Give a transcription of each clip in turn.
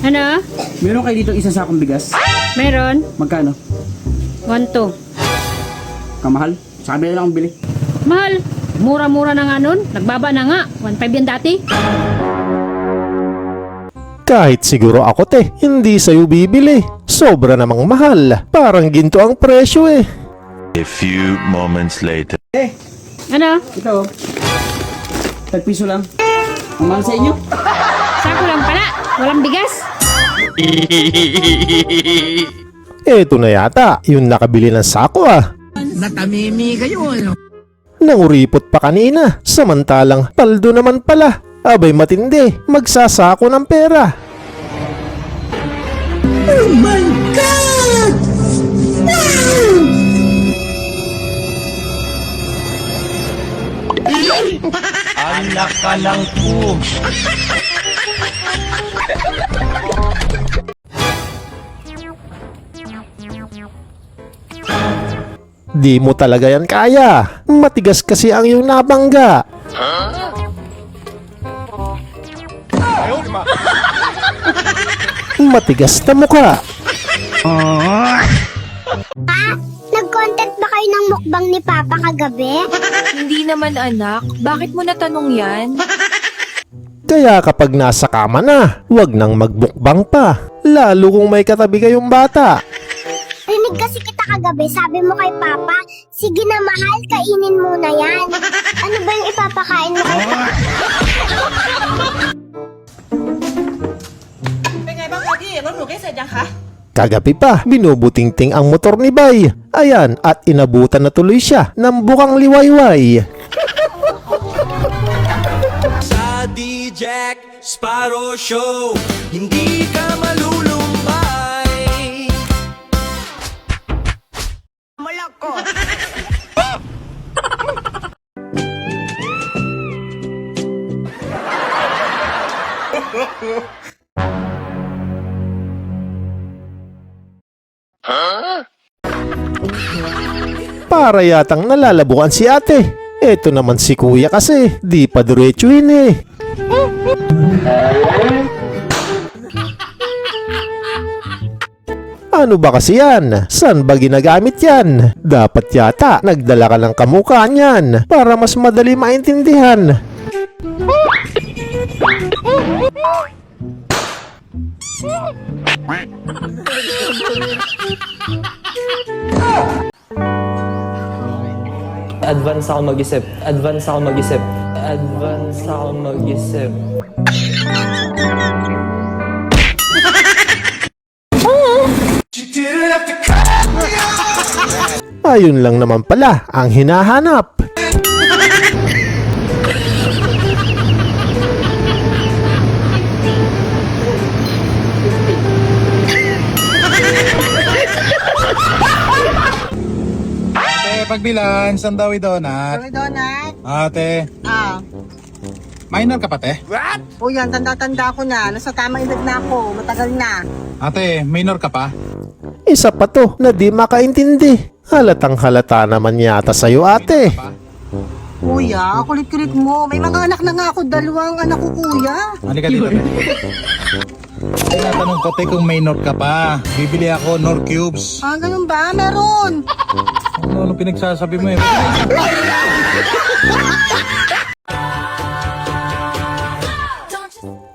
Ano? Meron kayo dito isa sakong bigas? Meron? Magkano? 1-2. Kamahal? Sa kabila lang akong bili. Mahal. Mura-mura na nga nun. Nagbaba na nga. 1-5 yan dati. Kahit siguro ako hindi sa'yo bibili. Sobra namang mahal. Parang ginto ang presyo eh. A few moments later. Ano? Ito. Tagpiso lang. Ang mahal sa inyo? Sako lang pala. Walang bigas. Eto na yata, yung nakabili ng sako ah. Natamimi kayo, ano? Nanguripot pa kanina, samantalang paldo naman pala. Abay matindi, magsasako ng pera. Oh my God! Anak ka lang po. Di mo talaga yan kaya. Matigas kasi ang iyong nabangga. Matigas na mukha. Nag-content ba kayo ng mukbang ni Papa kagabi? Hindi naman anak, bakit mo natanong yan? Kaya kapag nasa kama na, wag nang magbukbang pa. Lalo kung may katabi kayong bata. Rinig kasi kita kagabi, sabi mo kay Papa, sige na mahal, kainin mo na yan. Ano ba yung ipapakain mo kay Papa? Kagabi pa, binubutingting ang motor ni Bay. Ayan, at inabutan na tuloy siya ng bukang liwayway. Sa D-Jack Sparrow Show, hindi ka malulumbay. Malakot! Para yatang nalalabukan si ate. Eto naman si kuya kasi, di pa diretsuhin eh. Ano ba kasi yan? Saan ba ginagamit yan? Dapat yata nagdala ka ng kamukha niyan para mas madali maintindihan. Advance ako mag-isip. Advance ako mag-isip. Advance ako mag-isip. Ayun lang naman pala ang hinahanap. Pagbilan, saan daw donut? Donut? Ate, minor ka pa te? O yan, tanda-tanda ko na. Nasa tamang edad na ako. Matagal na. Ate, minor ka pa? Isa pa to na di makaintindi. Halatang halata naman yata sa'yo ate. Kuya, kulit-kulit mo. May mga anak na nga ako. 2 anak ko, kuya. Halika dito te. Tinatanong ko te kung minor ka pa. Bibili ako Nor Cubes. Ah, ganun ba? Meron. Ano pinagsasabi mo eh?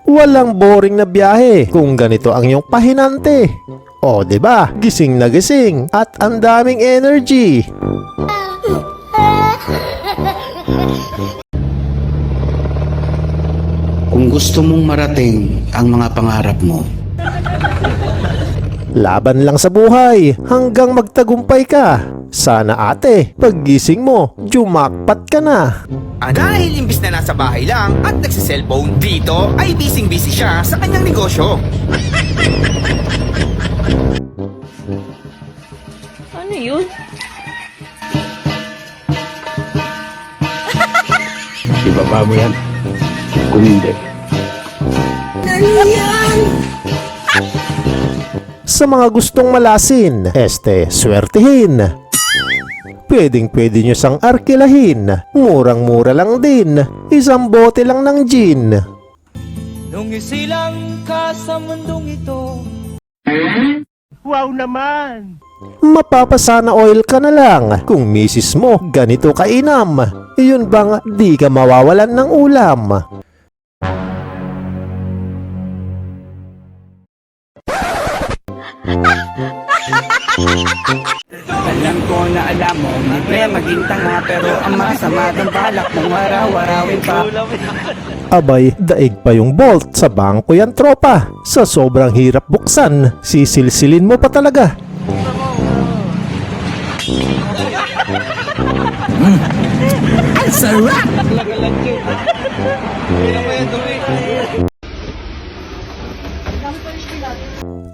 Walang boring na biyahe kung ganito ang iyong pahinante. O, 'di ba? Gising na gising at ang daming energy. Kung gusto mong marating ang mga pangarap mo, Laban lang sa buhay hanggang magtagumpay ka. Sana ate, paggising mo, jumakpat ka na. Dahil imbis na nasa bahay lang at nagsiselfone dito, ay busy siya sa kanyang negosyo. Ano yun? ibaba mo yan. Kung hindi, Sa mga gustong malasin, swertihin. Pwedeng-pwede nyo sang arkilahin. Murang-mura lang din. Isang bote lang ng gin. Nung isilang ka sa mundong ito. Mapapasana oil ka na lang kung misis mo ganito kainam. Iyon bang di ka mawawalan ng ulam? Alam ko na alam mo, libre maging tanga, pero ang masama ng balak mong araw-arawin pa. Abay, daig pa yung bolt sa bangko yan tropa. Sa sobrang hirap buksan, sisilsilin mo pa talaga.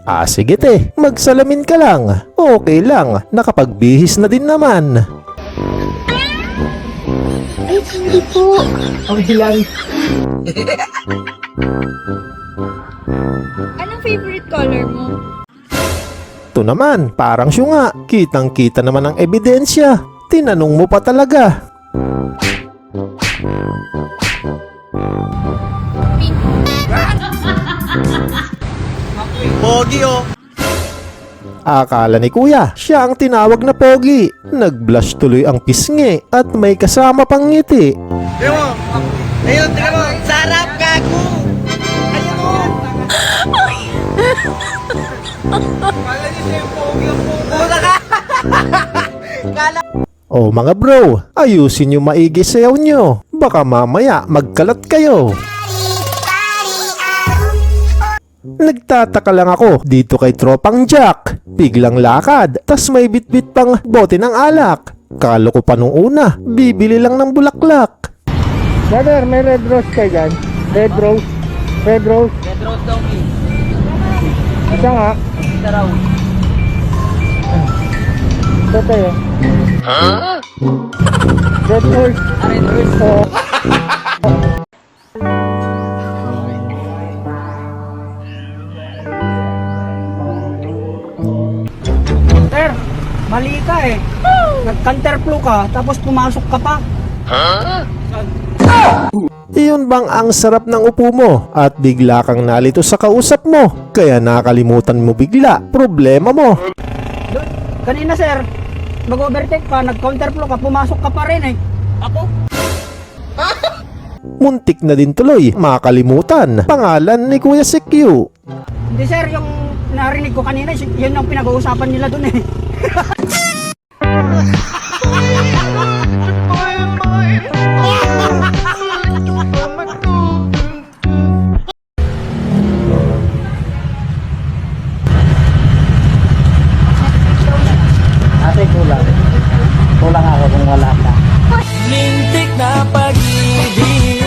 Ah, sige te, magsalamin ka lang. Okay lang, nakapagbihis na din naman. Ay, hindi po. Anong favorite color mo? Ito naman, parang syunga. Kitang-kita naman ang ebidensya. Tinanong mo pa talaga. Pogi oh. Akala ni kuya, siya ang tinawag na pogi. Nag-blush tuloy ang pisngi at may kasama pang ngiti. Tignan mo. Ayun, tignan mo. Sarap gago. Ayun mo. Kala niyo siya yung pogi ang puta ka. O mga bro, ayusin nyo maigi sayaw nyo. Baka mamaya magkalat kayo. Nagtataka lang ako dito kay tropang Jack. Biglang lakad, tas may bitbit pang bote ng alak. Kalo ko pa nung una, bibili lang ng bulaklak. Brother, may red rose kayo dyan? Red rose? Red rose? Red rose daw, please. Ito nga. Ito raw. Ito tayo. Red rose. Red rose. Oo. Sir, mali ka eh. Nag-counterflow ka, tapos pumasok ka pa. Iyon bang ang sarap ng upo mo at bigla kang nalito sa kausap mo? Kaya nakalimutan mo bigla, problema mo. Kanina sir, mag-overtake pa, nag-counterflow ka, pumasok ka pa rin eh. Ako? Muntik na din tuloy, makalimutan. Pangalan ni Kuya CQ. Hindi sir, yung narinig ko kanina, yun ang pinag-uusapan nila dun eh. Ate, kulang. Kulang ako kung wala ka. Lintik na pag-ibig.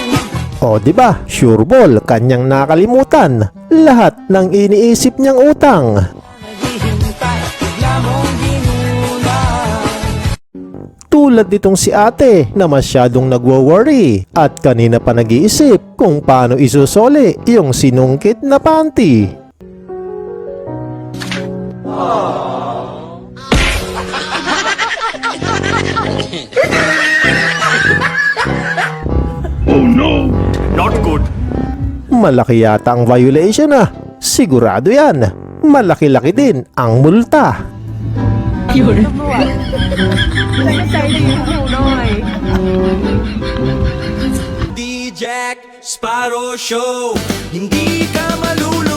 O di ba, sure ball, kanyang nakalimutan. Lahat ng iniisip niyang utang. Tulad nitong si ate na masyadong nagwo-worry at kanina pa nag-iisip kung paano isusoli yung sinungkit na panty. Not good. Malaki yata ang violation ah. Sigurado yan. Malaki-laki din ang multa. The Jack Sparrow Show. Hindi ka malulung.